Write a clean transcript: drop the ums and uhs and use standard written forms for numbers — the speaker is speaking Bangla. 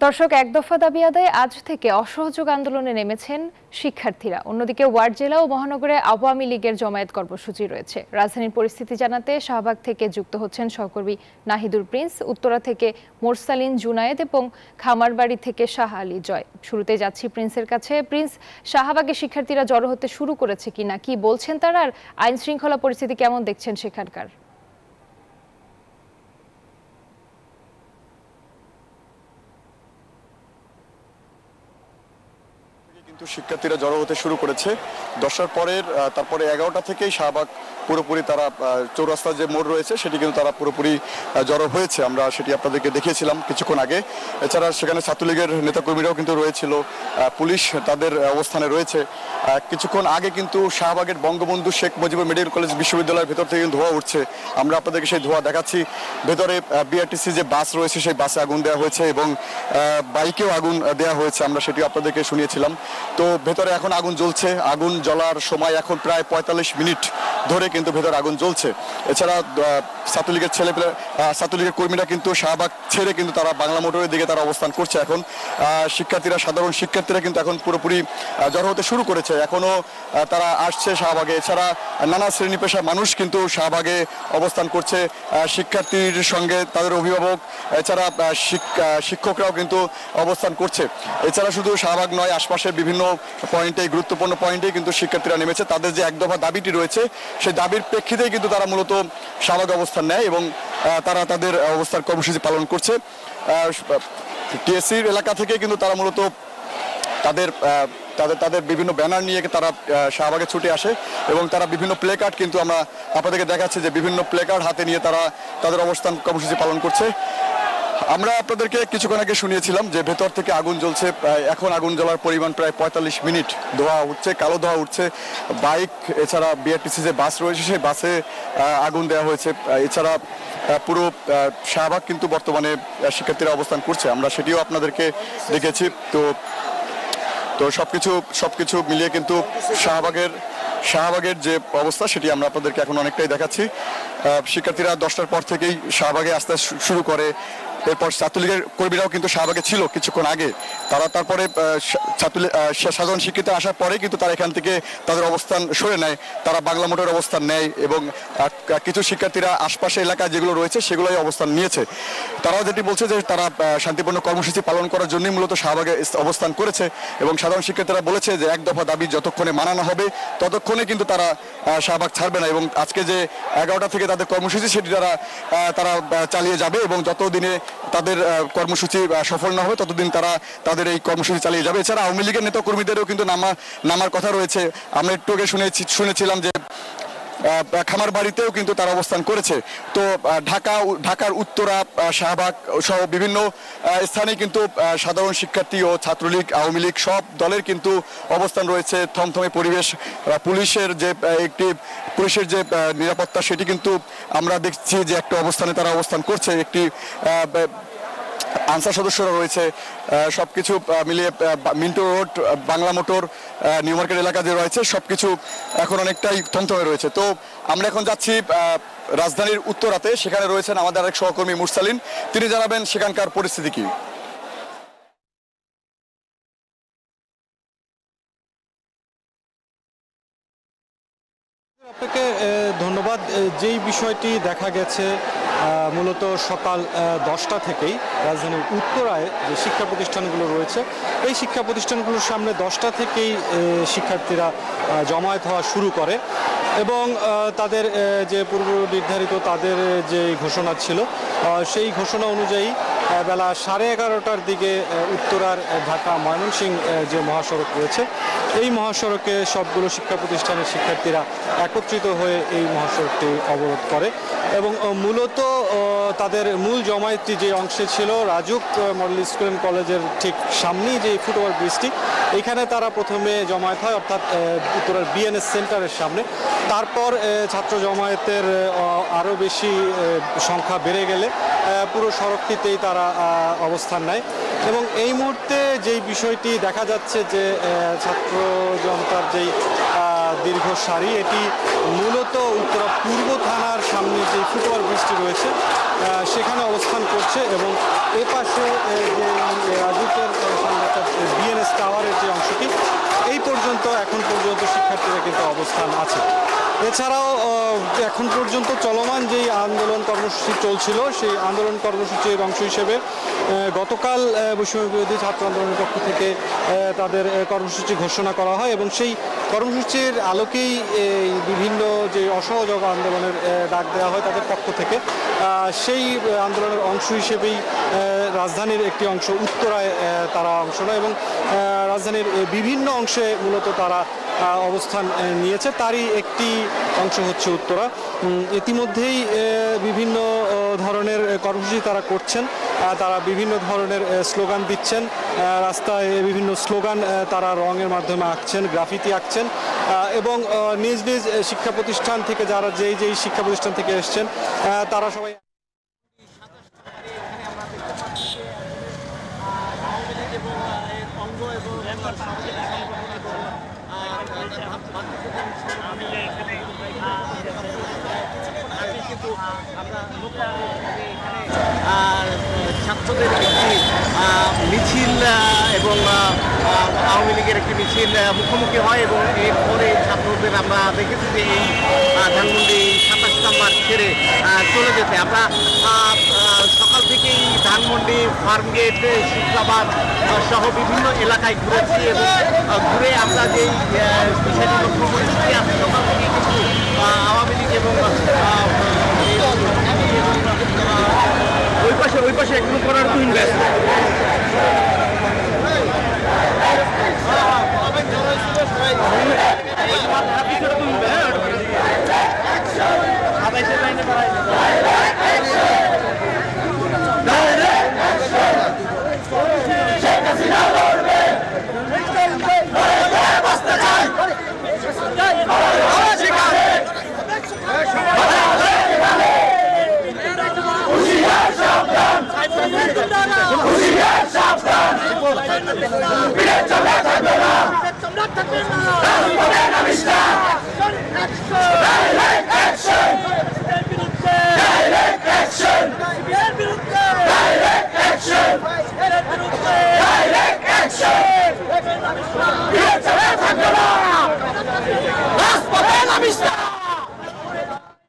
দর্শক, এক দফা দাবি আদায়ে আজ থেকে অসহযোগ আন্দোলনে নেমেছেন শিক্ষার্থীরা। অন্যদিকে ওয়ার্ড জেলা ও মহানগরে আওয়ামী লীগের জমায়েত কর্মসূচি রয়েছে। রাজধানীর পরিস্থিতি জানাতে শাহবাগ থেকে যুক্ত হচ্ছেন সহকর্মী নাহিদুল প্রিন্স, উত্তরা থেকে মোরসালিন জুনায়েদ এবং খামারবাড়ি থেকে শাহ আলী জয়। শুরুতে যাচ্ছি প্রিন্সের কাছে। প্রিন্স, শাহবাগে শিক্ষার্থীরা জড়ো হতে শুরু করেছে কিনা, কি বলছেন তারা, আর আইন শৃঙ্খলা পরিস্থিতি কেমন দেখছেন সেখানকার? কিন্তু শিক্ষার্থীরা জড়ো হতে শুরু করেছে 10টার পরের, তারপরে 11টা থেকেই শাহবাগ পুরোপুরি তারা চৌরাস্তার যে মোড় রয়েছে সেটি কিন্তু তারা পুরোপুরি জড়ো হয়েছে। আমরা সেটি আপনাদেরকে দেখিয়েছিলাম কিছুক্ষণ আগে। এছাড়া সেখানে ছাত্রলীগের নেতাকর্মীরাও কিন্তু রয়েছিল, পুলিশ তাদের অবস্থানে রয়েছে। কিছুক্ষণ আগে কিন্তু শাহবাগের বঙ্গবন্ধু শেখ মুজিবুর মেডিকেল কলেজ বিশ্ববিদ্যালয়ের ভেতর থেকে ধোঁয়া উঠছে। আমরা আপনাদেরকে সেই ধোঁয়া দেখাচ্ছি। ভেতরে বিআরটিসি যে বাস রয়েছে সেই বাসে আগুন দেওয়া হয়েছে এবং বাইকেও আগুন দেওয়া হয়েছে, আমরা সেটি আপনাদেরকে শুনিয়েছিলাম। তো ভেতরে এখন আগুন জ্বলছে। আগুন জ্বলার সময় এখন প্রায় 45 মিনিট ধরে কিন্তু ভেতরে আগুন জ্বলছে। এছাড়া ছাত্রলীগের কর্মীরা কিন্তু শাহবাগ ছেড়ে কিন্তু তারা বাংলা মোটরের দিকে তারা অবস্থান করছে। এখন সাধারণ শিক্ষার্থীরা কিন্তু এখন পুরোপুরি জড়ো হতে শুরু করেছে। এখনো তারা আসছে শাহবাগে। এছাড়া নানা শ্রেণী পেশার মানুষ কিন্তু শাহবাগে অবস্থান করছে, শিক্ষার্থীর সঙ্গে তাদের অভিভাবক, এছাড়া শিক্ষকরাও কিন্তু অবস্থান করছে। এছাড়া শুধু শাহবাগ নয়, আশপাশের বিভিন্ন পয়েন্টে, গুরুত্বপূর্ণ পয়েন্টে কিন্তু শিক্ষার্থীরা নেমেছে। তাদের যে এক দফা দাবিটি রয়েছে সেই দাবির প্রেক্ষিতেই কিন্তু তারা মূলত শাহবাগ অবস্থান নেয় এবং তারা তাদের অবস্থান কর্মসূচি পালন করছে। টিএসসির এলাকা থেকে কিন্তু তারা মূলত তাদের বিভিন্ন ব্যানার নিয়ে তারা শাহবাগে ছুটে আসে এবং তারা বিভিন্ন প্লে কার্ড কিন্তু আমরা আপনাদেরকে দেখাচ্ছি যে বিভিন্ন প্লে কার্ড হাতে নিয়ে তারা তাদের অবস্থান কর্মসূচি পালন করছে। আমরা আপনাদেরকে কিছুক্ষণ আগে শুনিয়েছিলাম যে ভেতর থেকে আগুন জ্বলছে। এখন আগুন জ্বলার পরিমাণ প্রায় 45 মিনিট। ধোঁয়া উঠছে, কালো ধোঁয়া উঠছে। বাইক, এছাড়া বিআরটিসি যে বাস রয়েছে সেই বাসে আগুন দেওয়া হয়েছে। এছাড়া পুরো শাহবাগ কিন্তু বর্তমানে শিক্ষার্থীরা অবস্থান করছে, আমরা সেটিও আপনাদেরকে দেখেছি। তো সবকিছু মিলিয়ে কিন্তু শাহবাগের যে অবস্থা সেটি আমরা আপনাদেরকে এখন অনেকটাই দেখাচ্ছি। শিক্ষার্থীরা 10টার পর থেকেই শাহবাগে আসতে শুরু করে। এরপর ছাত্রলীগের কর্মীরাও কিন্তু শাহবাগে ছিল কিছুক্ষণ আগে। তারপরে সাধারণ শিক্ষিত আসার পরে কিন্তু তারা এখান থেকে তাদের অবস্থান সরে নেয়, তারা বাংলা মোটরের অবস্থান নেয় এবং কিছু শিক্ষার্থীরা আশপাশের এলাকায় যেগুলো রয়েছে সেগুলোই অবস্থান নিয়েছে। তারাও যেটি বলছে যে তারা শান্তিপূর্ণ কর্মসূচি পালন করার জন্যই মূলত শাহবাগে অবস্থান করেছে এবং সাধারণ শিক্ষার্থীরা বলেছে যে এক দফা দাবি যতক্ষণে মানানো হবে ততক্ষণে কিন্তু তারা শাহবাগ ছাড়বে না এবং আজকে যে 11টা থেকে তাদের কর্মসূচি সেটি তারা চালিয়ে যাবে এবং যতদিনে তাদের কর্মসূচি সফল না হবে ততদিন তারা তাদের এই কর্মসূচি চালিয়ে যাবে। এছাড়া আওয়ামী লীগের নেতা কর্মীদেরও কিন্তু নামার কথা রয়েছে। আমরা একটু আগে শুনেছিলাম যে খামারবাড়িতেও কিন্তু তারা অবস্থান করেছে। তো ঢাকার উত্তরা, শাহবাগ সহ বিভিন্ন স্থানে কিন্তু সাধারণ শিক্ষার্থী ও ছাত্রলীগ, আওয়ামী লীগ সব দলের কিন্তু অবস্থান রয়েছে। থমথমে পরিবেশ। পুলিশের যে নিরাপত্তা সেটি কিন্তু আমরা দেখছি যে একটা অবস্থানে তারা অবস্থান করছে। একটি আনসার সদস্যরা রয়েছে। সবকিছু মিলিয়ে Minto road, Bangla motor, new market এলাকা যে রয়েছে সবকিছু এখন অনেকটাই থমথমে রয়েছে। তো আমরা এখন যাচ্ছি রাজধানীর উত্তরাতে। সেখানে রয়েছেন আমাদের আরেক সহকর্মী মুরসালিন, তিনি জানাবেন সেখানকার পরিস্থিতি কি। আপনাকে ধন্যবাদ। যেই বিষয়টি দেখা গেছে মূলত সকাল 10টা থেকেই রাজধানীর উত্তরায় যে শিক্ষা প্রতিষ্ঠানগুলো রয়েছে এই শিক্ষা প্রতিষ্ঠানগুলোর সামনে 10টা থেকেই শিক্ষার্থীরা জমায়েত হওয়া শুরু করে এবং তাদের যে পূর্ব নির্ধারিত তাদের যে ঘোষণা ছিল সেই ঘোষণা অনুযায়ী বেলা 11:30টার দিকে উত্তরার ঢাকা ময়মনসিংহ যে মহাসড়ক রয়েছে এই মহাসড়কে সবগুলো শিক্ষা প্রতিষ্ঠানের শিক্ষার্থীরা একত্রিত হয়ে এই মহাসড়কটি অবরোধ করে এবং মূলত তাদের মূল জমায়েতটি যে অংশে ছিল রাজুক মডেল স্কুল অ্যান্ড কলেজের ঠিক সামনেই যে ফুটওভার ব্রিজটি, এখানে তারা প্রথমে জমায়েত হয় অর্থাৎ উত্তরার বিএনএস সেন্টারের সামনে। তারপর ছাত্র জমায়েতের আরও বেশি সংখ্যা বেড়ে গেলে পুরো সড়কটিতেই তারা অবস্থান নেয় এবং এই মুহূর্তে যেই বিষয়টি দেখা যাচ্ছে যে ছাত্র জনতার যেই দীর্ঘ সারি এটি মূলত উত্তরা পূর্ব থানার সামনে যে ফুটওভার ব্রিজটি রয়েছে সেখানে অবস্থান করছে এবং এ পাশে যে পর্যন্ত শিক্ষার্থীরা কিন্তু অবস্থান আছে। এছাড়াও এখন পর্যন্ত চলমান যেই আন্দোলন কর্মসূচি চলছিল সেই আন্দোলন কর্মসূচির অংশ হিসেবে গতকাল বৈষম্য বিরোধী ছাত্র আন্দোলনের পক্ষ থেকে তাদের কর্মসূচি ঘোষণা করা হয় এবং সেই কর্মসূচির আলোকেই বিভিন্ন যে অসহযোগ আন্দোলনের ডাক দেওয়া হয় তাদের পক্ষ থেকে, সেই আন্দোলনের অংশ হিসেবেই রাজধানীর একটি অংশ উত্তরায় তারা অংশ নেয় এবং রাজধানীর বিভিন্ন অংশে মূলত তারা অবস্থান নিয়েছে। তারই একটি অংশ হচ্ছে উত্তরা। ইতিমধ্যেই বিভিন্ন ধরনের কর্মসূচি তারা করছেন, তারা বিভিন্ন ধরনের স্লোগান দিচ্ছেন, রাস্তায় বিভিন্ন স্লোগান তারা রঙের মাধ্যমে আঁকছেন, গ্রাফিতি আঁকছেন এবং নিজ নিজ শিক্ষা প্রতিষ্ঠান থেকে যারা যেই শিক্ষা প্রতিষ্ঠান থেকে এসছেন তারা সবাই ছাত্রদের একটি মিছিল এবং আওয়ামী লীগের একটি মিছিল মুখোমুখি হয় এবং এরপরে ছাত্রদের আমরা দেখেছি যে এই ধানমন্ডি 27 নম্বর ছেড়ে চলে যেতে। আমরা সকাল থেকেই ধানমন্ডি, ফার্মগেট, শিক্ষাবাদ সহ বিভিন্ন এলাকায় ঘুরেছি এবং ঘুরে আমরা যেই বিষয়টি লক্ষ্য করেছি সকাল থেকে কিন্তু আওয়ামী লীগ এবং ওই পাশে এগুলো করার তুই ব্যস্ত।